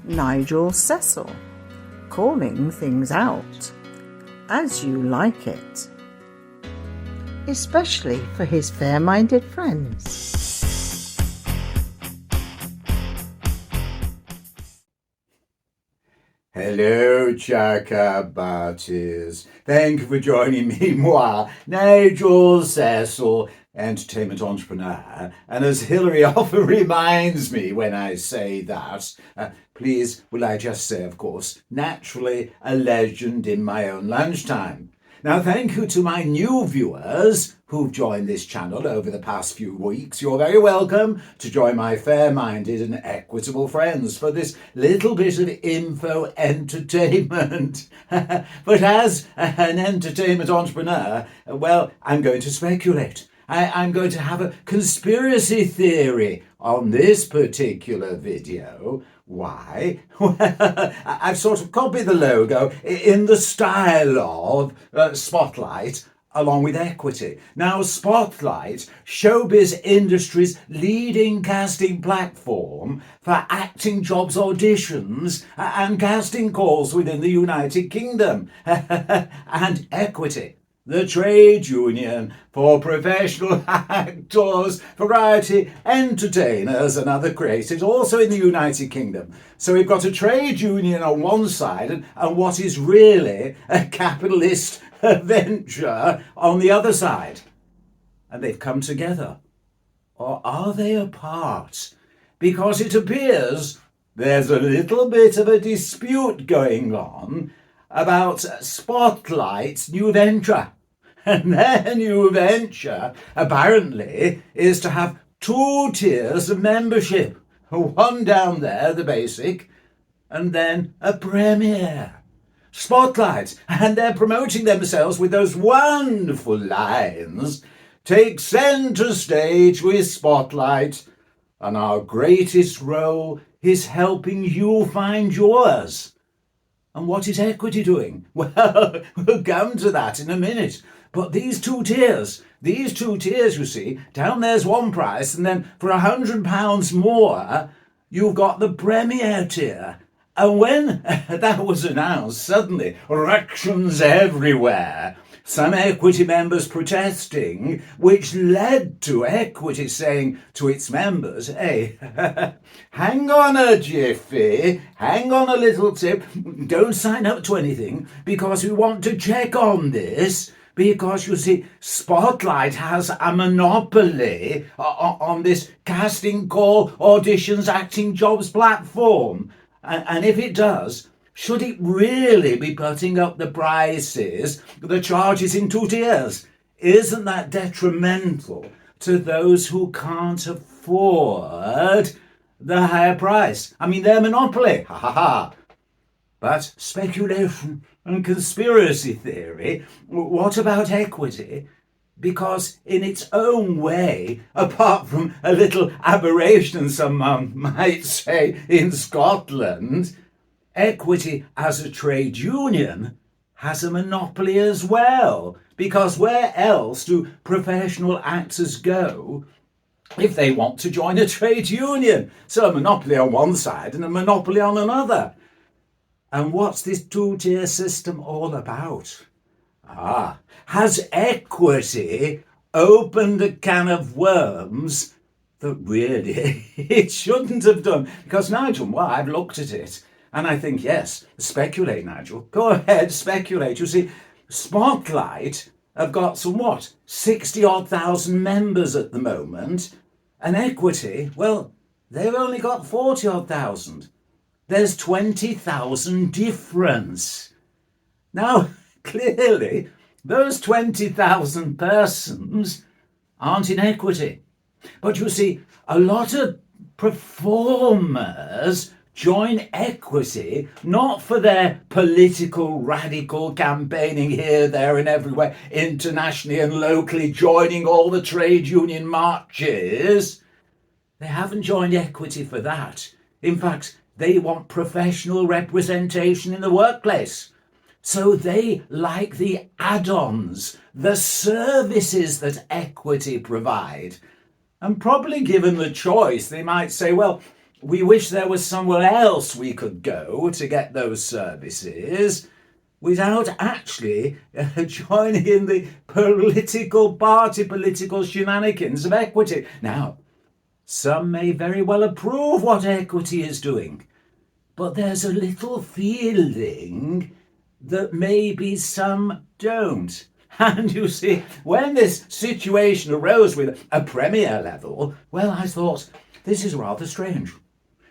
Nigel Cecil, calling things out as you like it, especially for his fair-minded friends. Hello, Chakabatis. Thank you for joining me, moi, Nigel Cecil, entertainment entrepreneur. And as Hilary often reminds me when I say that, please, will I just say, of course, naturally a legend in my own lunchtime. Now, thank you to my new viewers who've joined this channel over the past few weeks. You're very welcome to join my fair-minded and equitable friends for this little bit of info entertainment. But as an entertainment entrepreneur, well, I'm going to speculate. I'm going to have a conspiracy theory on this particular video. Why? Well, I've sort of copied the logo in the style of Spotlight along with Equity. Now, Spotlight, showbiz industry's leading casting platform for acting jobs auditions and casting calls within the United Kingdom. And Equity, the trade union for professional actors, variety entertainers and other creators, also in the United Kingdom. So we've got a trade union on one side and what is really a capitalist venture on the other side. And they've come together. Or are they apart? Because it appears there's a little bit of a dispute going on about Spotlight's new venture. And their new venture, apparently, is to have 2 tiers of membership. One down there, the basic, and then a premier. Spotlight, and they're promoting themselves with those wonderful lines. Take centre stage with Spotlight, and our greatest role is helping you find yours. And what is Equity doing? Well, we'll come to that in a minute. But these two tiers, you see, down there's one price, and then for £100 more, you've got the Premier tier. And when that was announced, suddenly, reactions everywhere. Some Equity members protesting, which led to Equity saying to its members, hey, hang on a jiffy, hang on a little tip, don't sign up to anything because we want to check on this. Because, you see, Spotlight has a monopoly on this casting call, auditions, acting jobs platform. And if it does, should it really be putting up the prices, the charges in 2 tiers? Isn't that detrimental to those who can't afford the higher price? I mean, their monopoly, ha ha ha. But speculation and conspiracy theory, what about Equity? Because in its own way, apart from a little aberration, some might say, in Scotland, Equity as a trade union has a monopoly as well. Because where else do professional actors go if they want to join a trade union? So a monopoly on one side and a monopoly on another. And what's this 2-tier system all about? Has Equity opened a can of worms that really it shouldn't have done? Because, Nigel, well, I've looked at it and I think, yes, speculate, Nigel. Go ahead, speculate. You see, Spotlight have got some, 60-odd thousand members at the moment. And Equity, well, they've only got 40-odd thousand. There's 20,000 difference. Now, clearly, those 20,000 persons aren't in Equity. But you see, a lot of performers join Equity not for their political radical campaigning here, there and everywhere, internationally and locally, joining all the trade union marches. They haven't joined Equity for that. In fact, they want professional representation in the workplace. So they like the add-ons, the services that Equity provide. And probably given the choice, they might say, well, we wish there was somewhere else we could go to get those services without actually joining in the political shenanigans of equity. Now, some may very well approve what equity is doing, but there's a little feeling that maybe some don't. And you see, when this situation arose with a Premier level, well, I thought, this is rather strange.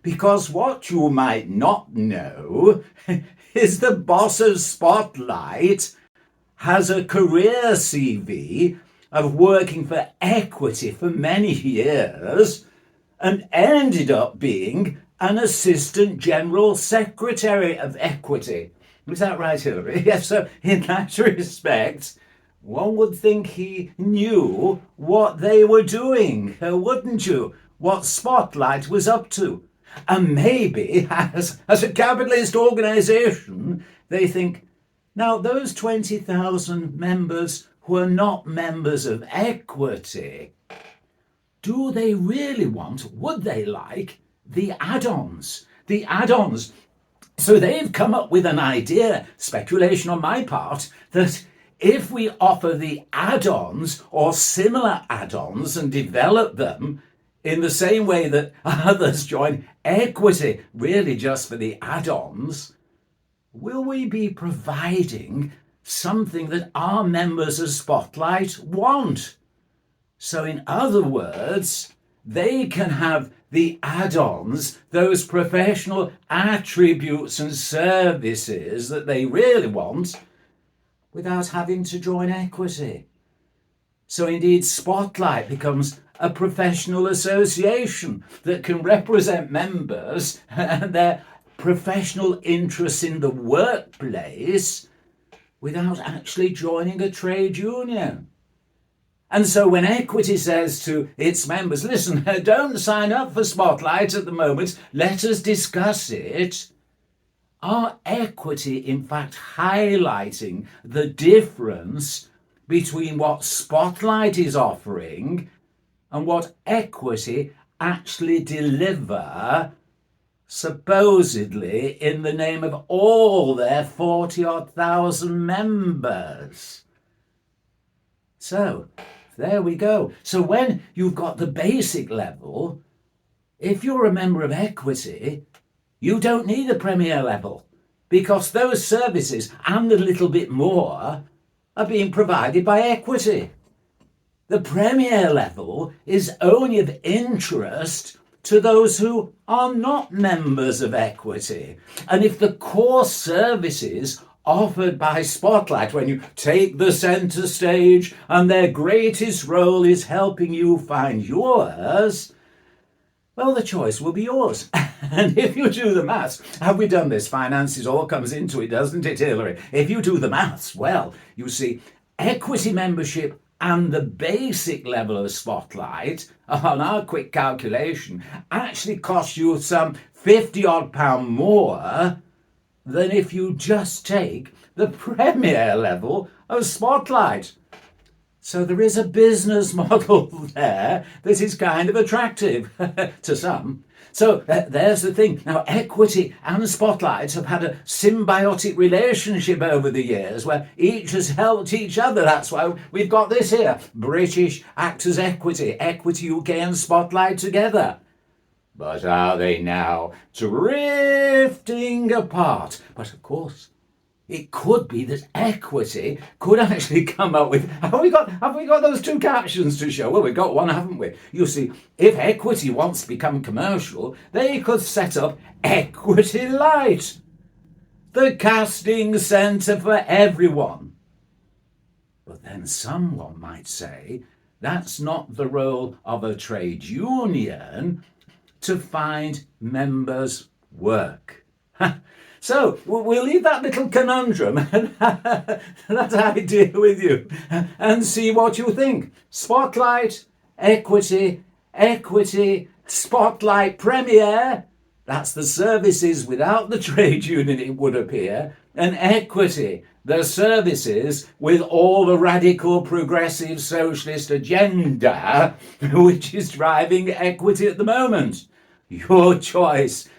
Because what you might not know is the boss of Spotlight has a career CV of working for equity for many years and ended up being an assistant general secretary of equity. Is that right, Hilary? Yes, so in that respect, one would think he knew what they were doing, wouldn't you? What Spotlight was up to. And maybe, as a capitalist organisation, they think, now those 20,000 members who are not members of equity, do they really want, would they like, the add-ons? The add-ons. So they've come up with an idea, speculation on my part, that if we offer the add-ons or similar add-ons and develop them in the same way that others join equity, really just for the add-ons, will we be providing something that our members of Spotlight want? So in other words, they can have the add-ons, those professional attributes and services that they really want, without having to join equity. So indeed, Spotlight becomes a professional association that can represent members and their professional interests in the workplace without actually joining a trade union. And so when equity says to its members, listen, don't sign up for Spotlight at the moment, let us discuss it, are equity in fact highlighting the difference between what Spotlight is offering and what equity actually deliver, supposedly in the name of all their 40-odd thousand members? So there we go. So when you've got the basic level, if you're a member of equity, you don't need a Premier level, because those services and a little bit more are being provided by equity. The Premier level is only of interest to those who are not members of equity. And if the core services offered by Spotlight, when you take the centre stage and their greatest role is helping you find yours, well, the choice will be yours. And if you do the maths, have we done this? Finances all comes into it, doesn't it, Hilary? If you do the maths, well, you see, equity membership and the basic level of Spotlight, on our quick calculation, actually cost you some £50 odd more than if you just take the Premier level of Spotlight. So there is a business model there that is kind of attractive to some. So there's the thing. Now, equity and Spotlight have had a symbiotic relationship over the years where each has helped each other. That's why we've got this here. British Actors Equity, Equity UK and Spotlight together. But are they now drifting apart? But of course, it could be that equity could actually come up with, have we got those two captions to show? Well, we've got one, haven't we? You see, if equity wants to become commercial, they could set up Equity Light, the casting centre for everyone. But then someone might say, that's not the role of a trade union to find members' work. So we'll leave that little conundrum and that idea with you and see what you think. Spotlight, equity, Spotlight, Premier. That's the services without the trade union, it would appear. And equity, the services with all the radical progressive socialist agenda which is driving equity at the moment. Your choice.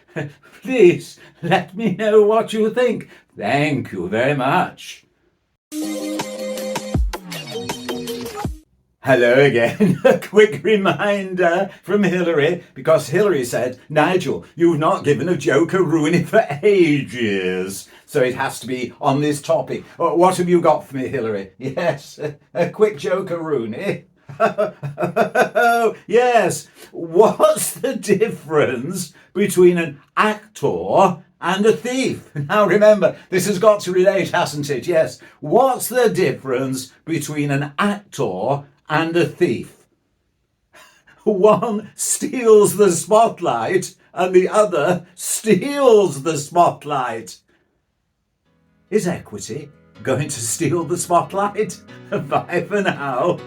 Please let me know what you think. Thank you very much. Hello again. A quick reminder from Hilary, because Hilary said, Nigel, you've not given a joker rooney for ages. So it has to be on this topic. What have you got for me, Hilary? Yes, a quick joker rooney. Yes. What's the difference between an actor and a thief? Now remember, this has got to relate, hasn't it? Yes. What's the difference between an actor and a thief? One steals the spotlight and the other steals the spotlight. Is equity going to steal the spotlight? Bye for now.